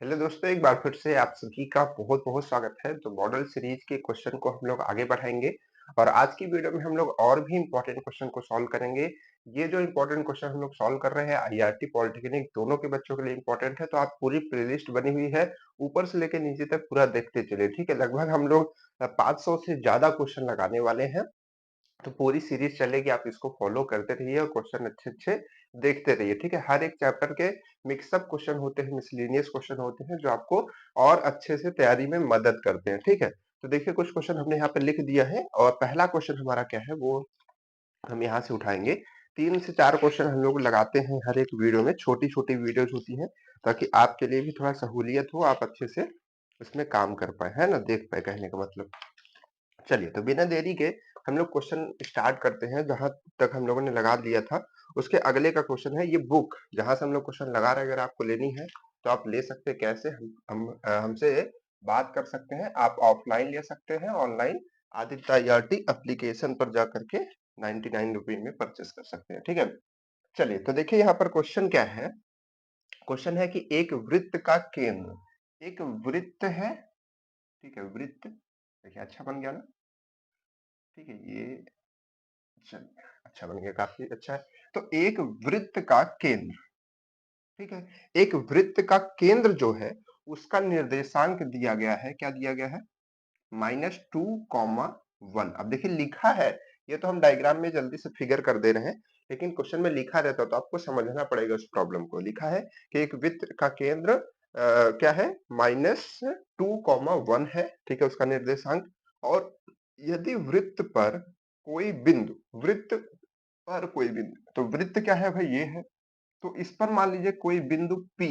Hello दोस्तों, एक बार फिर से आप सभी का बहुत-बहुत स्वागत है। तो मॉडल सीरीज के क्वेश्चन को हम लोग आगे बढ़ाएँगे और आज की वीडियो में हम लोग और भी इम्पोर्टेंट क्वेश्चन को सॉल्व करेंगे। ये जो इम्पोर्टेंट क्वेश्चन हम लोग सॉल्व कर रहे हैं आईआरटी, पॉलिटेक्निक दोनों के बच्चों के लिए इम्पोर्टेंट है, तो आप पूरी प्लेलिस्ट बनी हुई है, ऊपर से लेके नीचे तक पूरा देखते चलिए, ठीक है? लगभग हम लोग 500 से ज़्यादा क्वेश्चन लगाने वाले हैं। तो पूरी सीरीज चलेगी, आप इसको फॉलो करते रहिए और क्वेश्चन अच्छे-अच्छे देखते रहिए, ठीक है? हर एक चैप्टर के मिक्स अप क्वेश्चन होते हैं, मिसलेनियस क्वेश्चन होते हैं, जो आपको और अच्छे से तैयारी में मदद करते हैं, ठीक है? तो देखिए कुछ क्वेश्चन हमने यहाँ पे लिख दिया है और पहला क्वेश्चन हमारा क्या है वो हम यहाँ से उठाएँगे। 3 से 4 क्वेश्चन हम लोग लगाते हैं हर एक वीडियो में, छोटी-छोटी वीडियोज़ होती हैं, ताकि आपके लिए भी थोड़ा सहूलियत हो, आप अच्छे से इसमें काम कर पाएँ, है ना? देख पाएँ कहने का मतलब। चलिए, तो बिना देरी के हम लोग क्वेश्चन स्टार्ट करते हैं, जहाँ तक हम लोगों ने लगा दिया था। उसके अगले का क्वेश्चन है ये बुक, जहाँ से हम लोग क्वेश्चन लगा रहे हैं, अगर आपको लेनी है, तो आप ले सकते हैं। कैसे? हमसे बात कर सकते हैं। आप ऑफलाइन ले सकते हैं, ऑनलाइन आदित्य IRT एप्लीकेशन पर जा करके 99 रुपए में परचेस कर सकते हैं, ठीक है? चलिए, तो देखिए यहाँ पर क्वेश्चन क्या है? क्वेश्चन है कि एक वृत्त का केंद्र, एक वृत्त है, ठीक है? वृत्त देखिए अच्छा बन गया ना? ठीक है, ये चलिए, अच्छा बन गया, काफ़ी अच्छा है। तो एक वृत्त का केंद्र, ठीक है? एक वृत्त का केंद्र जो है, उसका निर्देशांक दिया गया है, क्या दिया गया है? -2, 1। अब देखिए लिखा है, ये तो हम डायग्राम में जल्दी से फिगर कर दे रहे हैं, लेकिन क्वेश्चन में लिखा रहता तो आपको समझना पड़ेगा उस प्रॉब्लम को। लिखा है कि एक वृत्त का केंद्र क्या है? -2, 1 है, ठीक है? उसका निर्देशांक। और यदि वृत्त पर कोई बिंदु, वृत्त पर कोई बिंदु, तो वृत्त क्या है भाई? ये है। तो इस पर मान लीजिए कोई बिंदु P,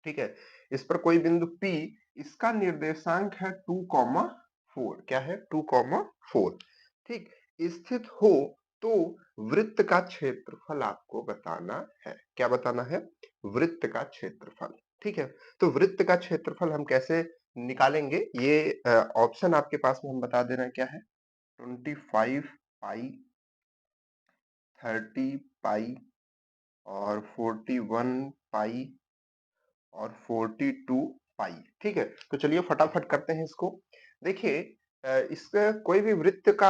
ठीक है? इस पर कोई बिंदु P, इसका निर्देशांक है 2, 4। क्या है? 2, 4, ठीक? स्थित हो तो वृत्त का क्षेत्रफल आपको बताना है। क्या बताना है? वृत्त का क्षेत्रफल, ठीक है? तो वृत्त का क्षेत्रफल हम कैसे निकालेंगे? ये ऑप्शन आपके पास में हम बता दे रहे हैं, क्या है? 25 पाई, 30 पाई और 41 पाई और 42 पाई, ठीक है? तो चलिए फटाफट करते हैं इसको। देखिए इसका कोई भी वृत्त का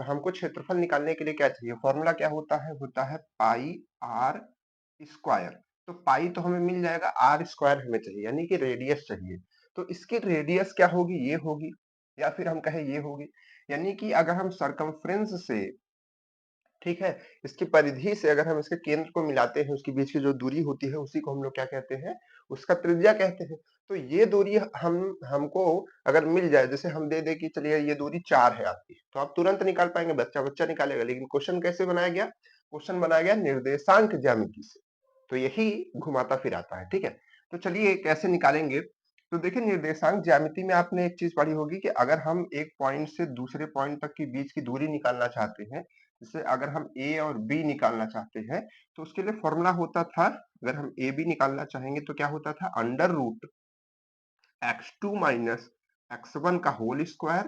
हमको क्षेत्रफल निकालने के लिए क्या चाहिए? फॉर्मूला क्या होता है? होता है पाई आर स्क्वायर। तो पाई तो हमें मिल जाएगा, आर स्क्वायर हमें चाहिए, यानी कि रेडियस चाहिए। तो इसकी रेडियस क्या होगी? ये होगी, या फिर हम कहें ये होगी। यानी कि अगर हम सरकमफ्रेंस से, ठीक है, इसकी परिधि से अगर हम इसके केंद्र को मिलाते हैं, उसके बीच की जो दूरी होती है, उसी को हम लोग क्या कहते हैं? उसका त्रिज्या कहते हैं। तो ये दूरी हम हमको अगर मिल जाए, जैसे हम दे दें कि चलिए ये दूरी 4 है आपकी, तो आप तुरंत निकाल पाएंगे, बच्चा निकालेगा। लेकिन क्वेश्चन कैसे बनाया गया? क्वेश्चन बनाया गया निर्देशांक ज्यामिति से, तो यही घुमाता फिराता है, ठीक है? तो चलिए कैसे निकालेंगे? तो देखिए निर्देशांक ज्यामिति में आपने एक चीज पढ़ी होगी कि अगर हम एक पॉइंट से दूसरे पॉइंट तक के बीच की दूरी निकालना चाहते हैं, जैसे अगर हम ए और बी निकालना चाहते हैं, तो उसके लिए फॉर्मूला होता था, अगर हम ए बी निकालना चाहेंगे तो क्या होता था? Under root x2 minus x1 का whole square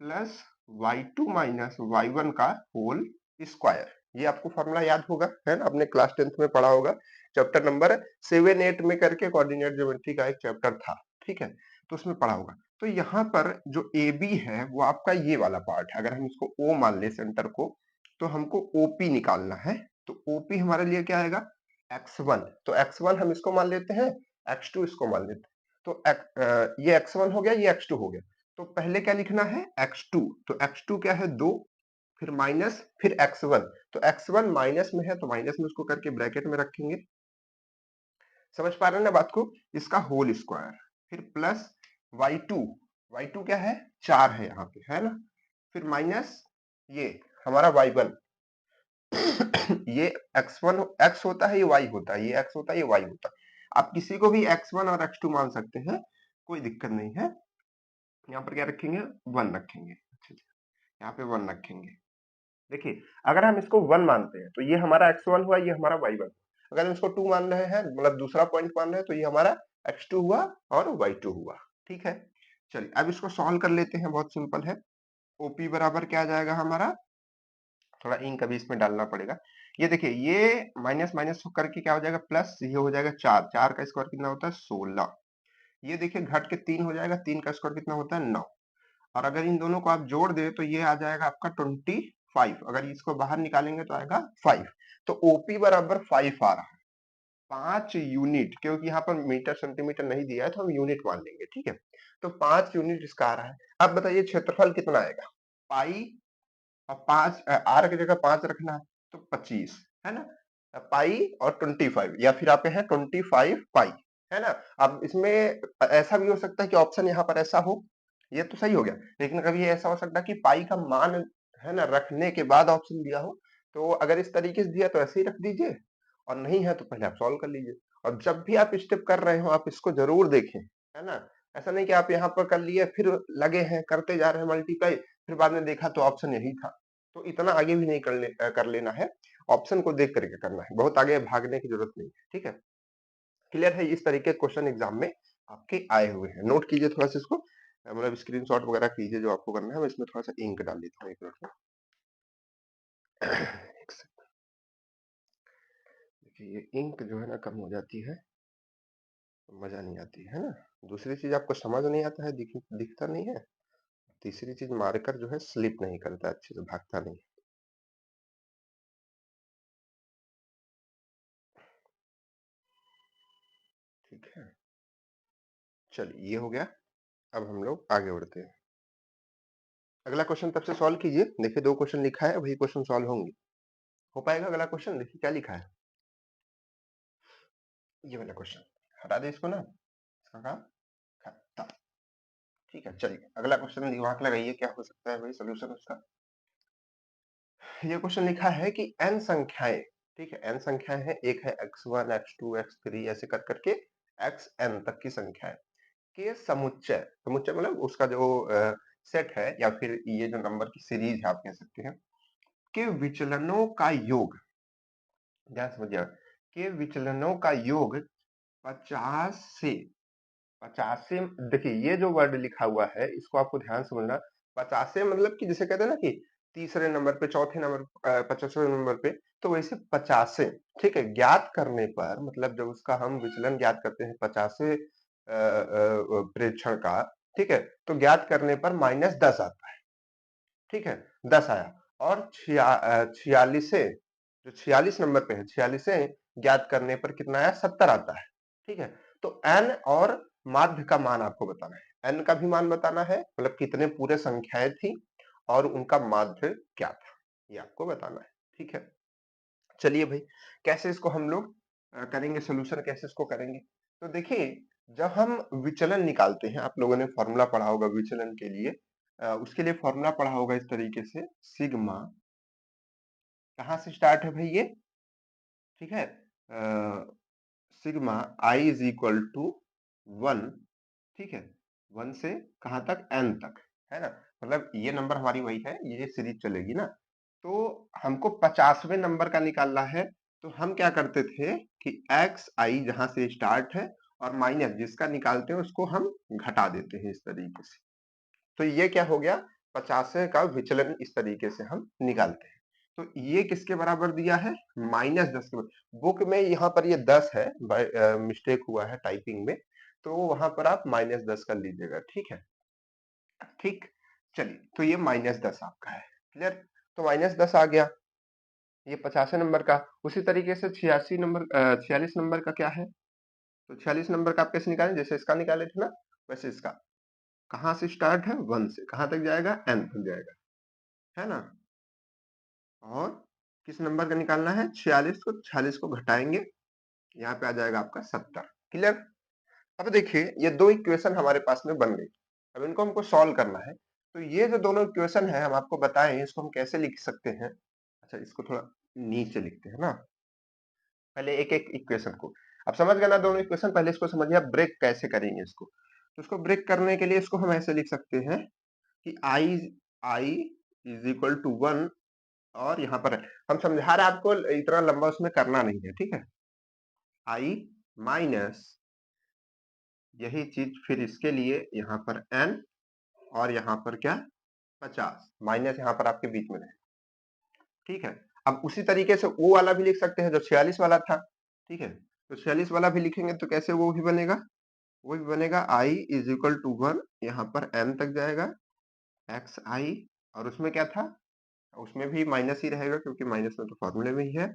plus y2 minus y1 का होल स्क्वायर। ये आपको फॉर्मूला याद होगा, है ना? आपने क्लास 10th में पढ़ा होगा, चैप्टर नंबर 7-8 में करके कोऑर्डिनेट ज्योमेट्री का एक चैप्टर था, ठीक है? तो उसमें पढ़ा होगा। तो यहाँ पर जो ए बी है वो आपका ये वाला पार्ट है। अगर हम इसको ओ मान ले सेंटर को, तो हमको ओपी निकालना है। तो ओपी हमारे लिए क्या आएगा? x1। तो x1 हम इसको मान लेते हैं, x2 इसको मान लेते हैं। तो ये x1 हो गया, ये x2 हो गया। तो पहले क्या लिखना है? x2। तो x2 क्या है? 2, फिर माइनस, फिर x1। तो x1 माइनस में है, तो माइनस में उसको करके ब्रैकेट में रखेंगे। समझ पा रहे हैं ना बात को? इसका होल स्क्वायर, फिर प्लस y2। y2 क्या है? 4 है यहाँ पे, है ना? फिर माइनस ये हमारा y1। ये x1 x होता है, ये y होता है, ये x होता है, ये y होता है। आप किसी को भी x1 और x2 मान सकते हैं, कोई दिक्कत नहीं है। यहाँ पर क्या रखेंगे? 1 रखेंगे। अच्छा, यहाँ पे 1 रखेंगे। देखिए अगर हम इसको 1 मानते हैं तो ये हमारा x1 हुआ, ये हमारा y1। अगर हम इसको 2 मान रहे हैं, मतलब दूसरा पॉइंट मान रहे हैं, तो ये हमारा x2 हुआ और y2 हुआ, ठीक है? चलिए अब इसको सॉल्व कर लेते हैं, बहुत सिंपल है। OP बराबर क्या आ जाएगा हमारा? थोड़ा इंक अभी इसमें डालना पड़ेगा। ये देखिए ये माइनस माइनस करके क्या हो जाएगा प्लस, ये हो जाएगा 4, 4 का स्क्वायर कितना होता है 16। ये देखिए घट के 3 हो जाएगा, 3 का स्क्वायर कितना होता है 9। और अगर इन दोनों को आप जोड़ दे तो ये आ जाएगा आपका 25। अगर इसको बाहर निकालेंगे तो आएगा 5। तो ओपी बराबर 5 आ रहा है, 5 यूनिट, क्योंकि यहाँ पर मीटर सेंटीमीटर नहीं दिया है तो हम यूनिट मान लेंगे, ठीक है। तो 5 यूनिट इसका आ रहा है। अब बताइए क्षेत्रफल कितना आएगा, पाई और 5 आर की जगह 5 रखना है तो 25 है ना, पाई और 25, या फिर आप है 25 पाई, है ना। अब इसमें ऐसा भी हो सकता है कि ऑप्शन यहाँ पर ऐसा हो, ये तो सही हो गया, लेकिन कभी ऐसा हो सकता है कि पाई का मान है ना रखने के बाद ऑप्शन दिया हो। तो अगर इस तरीके से दिया तो ऐसे ही रख दीजिए, और नहीं है तो पहले आप सॉल्व कर लीजिए। और जब भी आप स्टेप कर रहे हो आप इसको जरूर देखें, है ना। ऐसा नहीं कि आप यहाँ पर कर लिए फिर लगे हैं करते जा रहे हैं मल्टीप्लाई, फिर बाद में देखा तो ऑप्शन यही था। तो इतना आगे भी नहीं कर लेना है, ऑप्शन को देख करके करना है, बहुत आगे भागने की जरूरत नहीं है, ठीक है। क्लियर है, इस तरीके के क्वेश्चन एग्जाम में आपके आए हुए हैं, नोट कीजिए थोड़ा सा इसको, मतलब स्क्रीनशॉट वगैरह कीजिए जो आपको करना है। मैं इसमें थोड़ा सा इंक डाल देता हूँ, एक मिनट में। एक सेकंड। देखिए ये इंक जो है ना कम हो जाती है तो मजा नहीं आती है ना। दूसरी चीज आपको समझ नहीं आता है, दिखता नहीं है। तीसरी चीज मार्कर जो है स्लिप नहीं करता, अच्छे से भागता नहीं। ठीक है, चलिए ये हो गया। अब हम लोग आगे बढ़ते हैं। अगला क्वेश्चन तब से सॉल्व कीजिए। देखिए 2 क्वेश्चन लिखा है, वही क्वेश्चन सॉल्व होंगे। हो पाएगा अगला क्वेश्चन, देखिए क्या लिखा है। ये वाला क्वेश्चन हटा दे इसको ना, इसका काम खत्म। ठीक है, चलिए अगला क्वेश्चन दिमाग लगाइए, क्या हो सकता है भाई सोल्यूशन उसका। ये क्वेश्चन लिखा है कि n संख्याएं, ठीक है, n संख्याएं हैं, एक है x1 x2 x3 ऐसे कर करके xn तक की संख्याएं के समुच्चय, समुच्चय मतलब उसका जो सेट है या फिर ये जो नंबर की सीरीज है आप कह सकते हैं, के विचलनों का योग, ध्यान समझिए, के विचलनों का योग 50 से 50 से, देखिए ये जो वर्ड लिखा हुआ है इसको आपको ध्यान समझना। 50 से मतलब कि जैसे कहते हैं ना कि तीसरे नंबर पे, चौथे नंबर, 50वें नंबर पे, तो वैसे 50 से, ठीक है, ज्ञात करने पर मतलब जब उसका हम विचलन ज्ञात करते हैं 50वें प्रेक्षण का, ठीक है, तो ज्ञात करने पर -10 आता है, ठीक है, 10 आया। और 46 से, जो 46 नंबर पे है, 46 से ज्ञात करने पर कितना आया 70 आता है, ठीक है। तो n और माध्य का मान आपको बताना है, n का भी मान बताना है, मतलब कितने पूरे संख्याएं थी और उनका माध्य क्या था, ये आपको बताना है, ठीक है। चलिए भाई, कैसे इसको हम लोग करेंगे सोल्यूशन, कैसे इसको करेंगे। तो देखिए जब हम विचलन निकालते हैं, आप लोगों ने फॉर्मूला पढ़ा होगा विचलन के लिए, उसके लिए फॉर्मूला पढ़ा होगा इस तरीके से, सिग्मा, कहाँ से स्टार्ट है भाई ये, ठीक है, sigma I is equal to 1, ठीक है, 1 से कहाँ तक n तक, है ना। मतलब ये नंबर हमारी वही है, ये सीरीज चलेगी ना। तो हमको 50वें नंबर का निकालना है, तो हम क्या करते थे कि एक्स आई जहां से स्टार्ट है और माइनस जिसका निकालते हैं उसको हम घटा देते हैं इस तरीके से। तो ये क्या हो गया, 50 का विचलन इस तरीके से हम निकालते हैं। तो ये किसके बराबर दिया है, -10 के बराबर। बुक में यहाँ पर ये 10 है, मिस्टेक हुआ है टाइपिंग में, तो वहां पर आप -10 कर लीजिएगा, ठीक है। ठीक, चलिए तो ये -10 आपका है, क्लियर। तो -10 आ गया ये 50वें नंबर का। उसी तरीके से 46 नंबर का क्या है, तो 46 नंबर का आप कैसे निकालें, जैसे इसका निकाले थे ना वैसे इसका, कहाँ से स्टार्ट है 1 से कहाँ तक जाएगा n तक जाएगा, है ना। और किस नंबर का निकालना है, 46 को घटाएंगे, यहाँ पे आ जाएगा आपका 70, क्लियर। अब देखिए ये दो इक्वेशन हमारे पास में बन गई, अब इनको हमको सॉल्व करना है। तो ये जो दोनों इक्वेशन है हम आपको बताएं, इसको हम कैसे लिख सकते हैं। अच्छा इसको थोड़ा नीचे लिखते हैं ना, पहले एक एक इक्वेशन को, अब समझ गए ना दोनों इक्वेशन, पहले इसको समझिए आप ब्रेक कैसे करेंगे इसको। तो इसको ब्रेक करने के लिए इसको हम ऐसे लिख सकते हैं कि आई आई इज इक्वल टू 1, और यहाँ पर हम समझा रहे हैं आपको, इतना लंबा उसमें करना नहीं है, ठीक है। आई माइनस यही चीज फिर इसके लिए यहाँ पर n, और यहाँ पर क्या 50, माइनस यहाँ पर आपके बीच में रहे, ठीक है। अब उसी तरीके से वो वाला भी लिख सकते हैं जो 46 वाला था, ठीक है। तो 46 वाला भी लिखेंगे तो कैसे वो भी बनेगा, वो भी बनेगा i इज इक्वल टू 1, यहाँ पर n तक जाएगा एक्स आई, और उसमें क्या था, उसमें भी माइनस ही रहेगा क्योंकि माइनस में तो फॉर्मूले में ही है।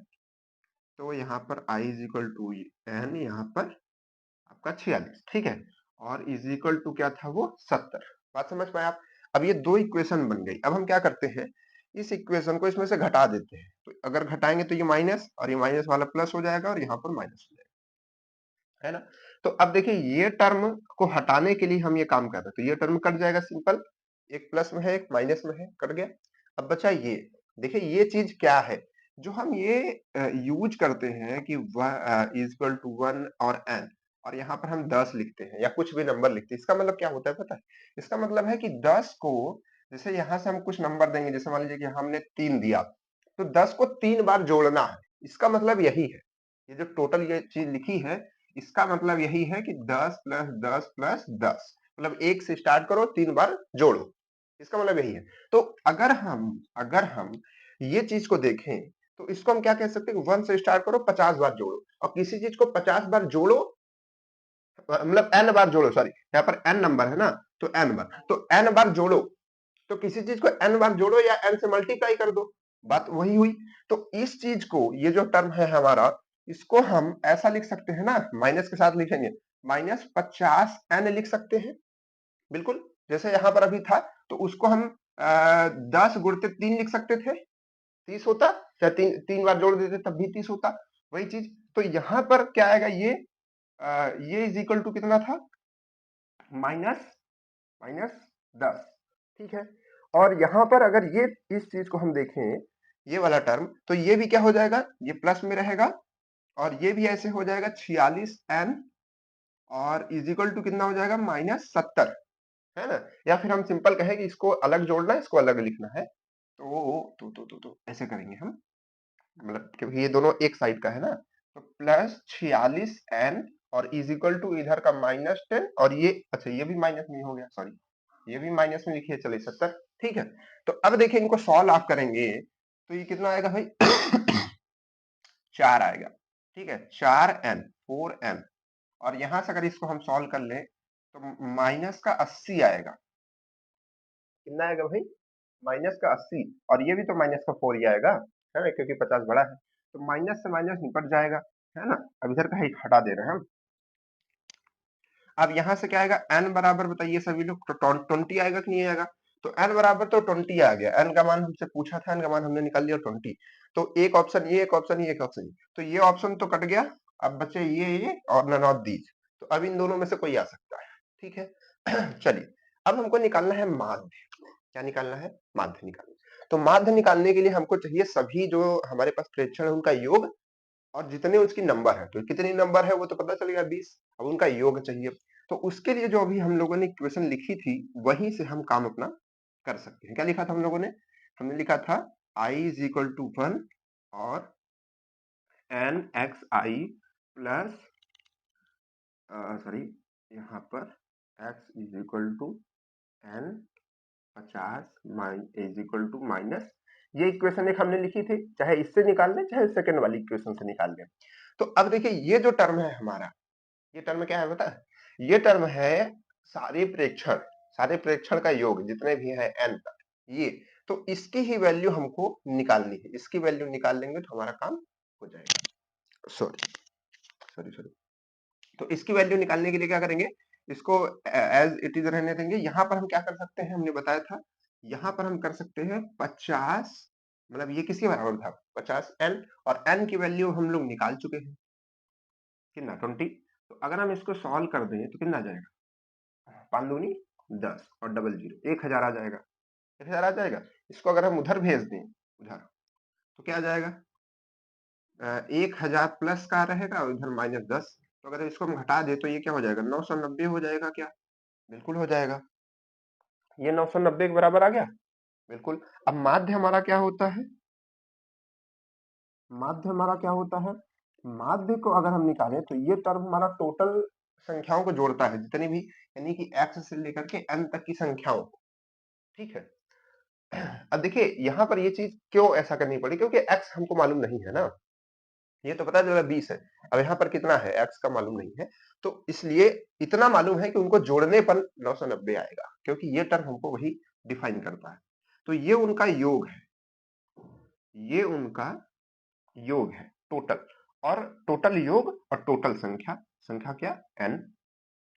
तो यहाँ पर i is equal to n, यहाँ पर आपका 46, ठीक है, और इज इक्वल टू क्या था वो 70। बात समझ पाए आप। अब ये दो इक्वेशन बन गई। अब हम क्या करते हैं, इस इक्वेशन को इसमें से घटा देते हैं। तो अगर घटाएंगे तो ये माइनस और ये माइनस वाला प्लस हो जाएगा और यहाँ पर माइनस हो जाएगा, है ना। तो अब देखिए ये टर्म को हटाने के लिए हम ये काम कर रहे हैं, तो ये टर्म कट जाएगा सिंपल, एक प्लस में है एक माइनस में है, कट गया। अब बचा ये, देखिए ये चीज क्या है जो हम ये यूज करते हैं कि इज इक्वल टू 1 और n, और यहाँ पर हम 10 लिखते हैं या कुछ भी नंबर लिखते हैं। इसका मतलब क्या होता है पता है, इसका मतलब है कि 10 को, जैसे यहाँ से हम कुछ नंबर देंगे, जैसे मान लीजिए कि हमने 3 दिया, तो 10 को 3 बार जोड़ना है, इसका मतलब यही है। ये जो टोटल ये चीज लिखी है, इसका मतलब यही है कि 10 प्लस 10 प्लस 10, मतलब 1 से स्टार्ट करो 3 बार जोड़ो, इसका मतलब यही है। तो अगर हम ये चीज को देखें तो इसको हम क्या कह सकते हैं, 1 से स्टार्ट करो 50 बार जोड़ो, और किसी चीज को 50 बार जोड़ो, मतलब n बार जोड़ो, सॉरी यहाँ पर n नंबर है ना, तो n बार, तो n बार जोड़ो, तो किसी चीज को n बार जोड़ो या n से मल्टीप्लाई कर दो, बात वही हुई। तो इस चीज को, ये जो टर्म है हमारा, इसको हम ऐसा लिख सकते हैं ना, माइनस के साथ लिखेंगे, माइनस 50n लिख सकते हैं, बिल्कुल जैसे यहाँ पर अभी था। तो उसको हम 10 गुणित 3 लिख सकते थे, 30 होता, चाहे तीन बार जोड़ देते तब भी 30 होता, वही चीज। तो यहाँ पर क्या आएगा, ये इज इक्वल टू कितना था, माइनस माइनस 10, ठीक है। और यहाँ पर अगर ये इस चीज को हम देखें, ये वाला टर्म, तो ये भी क्या हो जाएगा, ये प्लस में रहेगा, और ये भी ऐसे हो जाएगा 46n, और इज इक्वल टू कितना हो जाएगा, -70, है ना। या फिर हम सिंपल कहें कि इसको अलग जोड़ना है, इसको अलग लिखना है, तो ऐसे करेंगे हम, मतलब क्योंकि ये दोनों एक साइड का है ना, तो प्लस 46n और इज इक्वल टू इधर का -10, और ये अच्छा ये भी माइनस में हो गया, सॉरी ये भी माइनस में लिखिए, चलिए 70, ठीक है। तो अब देखिए इनको सॉल्व आप करेंगे तो ये कितना आएगा भाई 4 आएगा, ठीक है, 4n और यहां से अगर इसको हम सॉल्व कर लें तो माइनस का 80 आएगा, कितना आएगा भाई, माइनस का 80, और ये भी तो माइनस का 4 ही आएगा, है ना, क्योंकि 50 बड़ा है, तो माइनस से माइनस निपट जाएगा, है ना। अब इधर का ही हटा दे रहे हैं हम। अब यहाँ से क्या आएगा, n बराबर बताइए सभी लोग, तो 20 आएगा कि नहीं आएगा, तो n बराबर तो 20 आ गया, n का मान हमसे पूछा था, n का मान हमने निकाल लिया 20। तो एक ऑप्शन ये, एक ऑप्शन ये, एक ऑप्शन ये, तो ये ऑप्शन तो कट गया। अब बचे ये और नन ऑफ दीज, तो अब इन दोनों में से कोई आ सकता है, ठीक है। चलिए अब हमको निकालना है माध्य, क्या निकालना है, माध्य निकालना। तो माध्य निकालने के लिए हमको चाहिए सभी जो हमारे पास प्रेक्षण है उनका योग, और जितने उसकी नंबर है, तो कितनी नंबर है वो तो पता चलेगा 20, अब उनका योग चाहिए। तो उसके लिए जो अभी हम लोगों ने इक्वेशन लिखी थी वहीं से हम काम अपना कर सकते हैं। क्या लिखा था हम लोगों ने, हमने लिखा था i इज इक्वल टू 1 और n X I plus, sorry यहाँ पर x is equal to n 50 is equal to minus, ये इक्वेशन एक हमने लिखी थी, चाहे इससे निकाल लें चाहे सेकंड वाली इक्वेशन से निकाल लें। तो अब देखिए ये जो टर्म है हमारा, ये टर्म क्या है पता है, ये टर्म है सारे प्रेक्षण का योग जितने भी है n तक, ये, तो इसकी ही वैल्यू हमको निकालनी है, इसकी वैल्यू निकाल लेंगे तो हमारा काम हो जाएगा। सॉरी सॉरी सॉरी, तो इसकी वैल्यू निकालने के लिए क्या करेंगे, इसको एज इट इज रहने देंगे। यहाँ पर हम क्या कर सकते हैं, हमने बताया था, यहाँ पर हम कर सकते हैं 50, मतलब ये किसके बराबर था 50n, और n की वैल्यू हम लोग निकाल चुके हैं, कितना 20। तो अगर हम इसको सॉल्व कर दें तो कितना आ जाएगा, 5 दूनी 10 और डबल जीरो 1000 आ जाएगा, 1000 आ जाएगा। इसको अगर हम उधर भेज दें, उधर, तो क्या आ जाएगा, 1000 प्लस का रहेगा और इधर -10, तो अगर इसको हम घटा दें तो ये क्या हो जाएगा, 990 हो जाएगा क्या, बिल्कुल हो जाएगा, ये 990 के बराबर आ गया, बिल्कुल। अब माध्य हमारा क्या होता है, माध्य हमारा क्या होता है, माध्य को अगर हम निकालें तो ये टर्म हमारा टोटल संख्याओं को जोड़ता है, जितनी भी, यानी कि x से लेकर के n तक की संख्याओं को, ठीक है। अब देखिए यहाँ पर ये चीज क्यों ऐसा करनी पड़ी, क्योंकि x हमको मालूम नहीं है ना, ये तो पता चला 20 है। अब यहाँ पर कितना है, x का मालूम नहीं है, तो इसलिए इतना मालूम है कि उनको जोड़ने पर 990 आएगा, क्योंकि ये टर्म हमको वही डिफाइन करता है। तो ये उनका योग है, ये उनका योग है टोटल, और टोटल योग और टोटल संख्या, संख्या क्या, n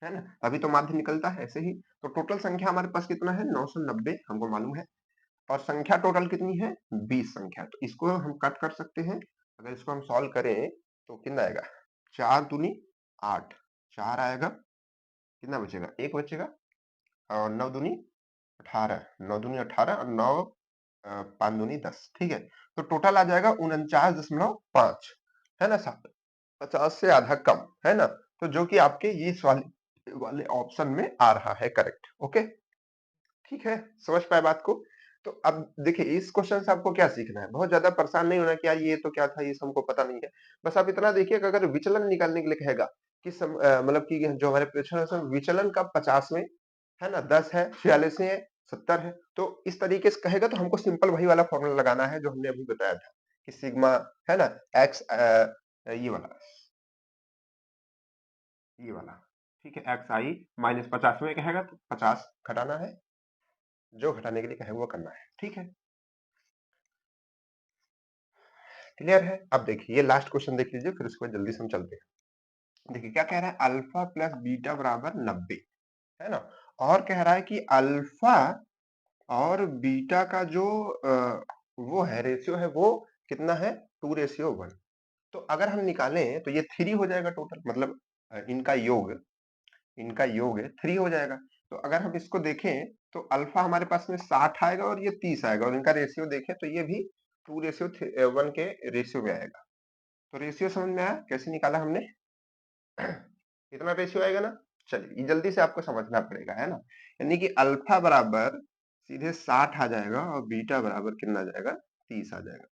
है ना, अभी तो माध्य निकलता है ऐसे ही। तो टोटल संख्या हमारे पास कितना है, 990 हमको मालूम है, और संख्या टोटल कितनी है, 20 संख्या। तो इसको हम कट कर सकते हैं, अगर इसको हम सॉल्व करें तो कितना आएगा, 4 दूनी 8, 4 आएगा, कितना बचेगा, 1 बचेगा, और 9 दूनी 18, 9 दूनी 18 और 9 5 दूनी 10, ठीक है। तो टोटल आ जाएगा 49.5, है ना साहब, 50 से आधा कम, है ना। तो जो कि आपके ये इस वाले ऑप्शन में आ रहा है करेक्ट। ओके, ठीक है, समझ पाए बात को। तो अब देखिए इस क्वेश्चन से आपको क्या सीखना है, बहुत ज्यादा परेशान नहीं होना कि यार ये तो क्या था, ये हमको पता नहीं है। बस आप इतना देखिए कि अगर विचलन निकालने के लिए कहेगा कि मतलब कि जो हमारे प्रश्न है उसमें विचलन का 50 में है ना, 10 है, 46 है, 70 है, तो इस तरीके से कहेगा तो हमको सिंपल वही वाला फॉर्मूला लगाना है जो हमने अभी बताया था कि सिग्मा, है ना, एक्स, ये वाला, ठीक है, एक्स आई माइनस 50 में कहेगा तो 50 घटाना है, जो घटाने के लिए कहे वो करना है, ठीक है, क्लियर है। अब देखिए ये लास्ट क्वेश्चन देख लीजिए, फिर उसके बाद जल्दी से हम चलते हैं। देखिए क्या कह रहा है, अल्फा प्लस बीटा बराबर 90, है ना, और कह रहा है कि अल्फा और बीटा का जो वो है रेशियो है, वो कितना है, 2:1। तो अगर हम निकालें तो ये 3 हो जाएगा टोटल, मतलब इनका योग, इनका योग है 3 हो जाएगा। तो अगर हम इसको देखें तो अल्फा हमारे पास में 60 आएगा और ये 30 आएगा, और इनका रेशियो देखें तो ये भी 2:1 के रेशियो में आएगा। तो रेशियो समझ में आया कैसे निकाला हमने, इतना रेशियो आएगा ना। चलिए ये जल्दी से आपको समझना पड़ेगा, है ना, यानी कि अल्फा बराबर सीधे 60 आ जाएगा और बीटा बराबर कितना आ जाएगा, 30 आ जाएगा।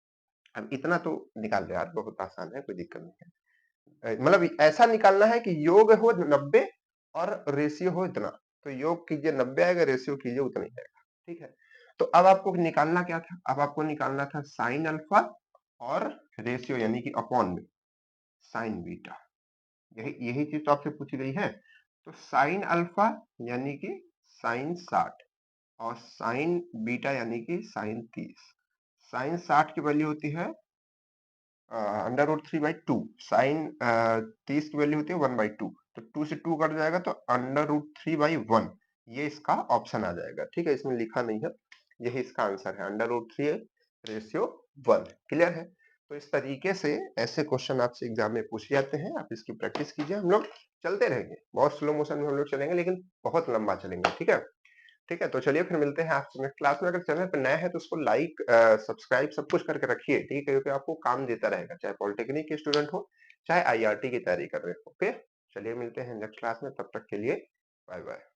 अब इतना तो निकाल दे यार, बहुत आसान है, कोई दिक्कत नहीं है। मतलब ऐसा निकालना है कि योग हो 90 और रेशियो हो इतना, तो योग कीजिए 90 आएगा, रेशियो कीजिए उतना ही आएगा, ठीक है। तो अब आपको निकालना क्या था, अब आपको निकालना था साइन अल्फा और रेशियो यानी कि अपॉन में साइन बीटा, यही यही चीज तो आपसे पूछी गई है। तो साइन अल्फा यानी कि साइन 60 और साइन बीटा यानी कि साइन 30। साइन 60 की वैल्यू होती है √3/2, साइन 30 की वैल्यू होती है 1/2, तो 2 से 2 कट जाएगा तो √3/1, ये इसका ऑप्शन आ जाएगा, ठीक है, इसमें लिखा नहीं है, यही इसका आंसर है, √3/1। क्लियर है। तो इस तरीके से ऐसे क्वेश्चन आपसे एग्जाम में पूछे जाते हैं, आप इसकी प्रैक्टिस कीजिए, हम लोग चलते रहेंगे, बहुत स्लो मोशन में हम लोग चलेंगे, लेकिन बहुत लंबा चलेंगे, ठीक है। ठीक है, तो चलिए फिर मिलते हैं आपसे नेक्स्ट क्लास में। अगर चैनल पर नया है तो उसको लाइक, सब्सक्राइब सब कुछ करके रखिए, ठीक है, क्योंकि आपको काम देता रहेगा, चाहे पॉलिटेक्निक के स्टूडेंट हो, चाहे आईआरटी की तैयारी कर रहे हो। ओके, चलिए मिलते हैं नेक्स्ट क्लास में, तब तक के लिए बाय बाय।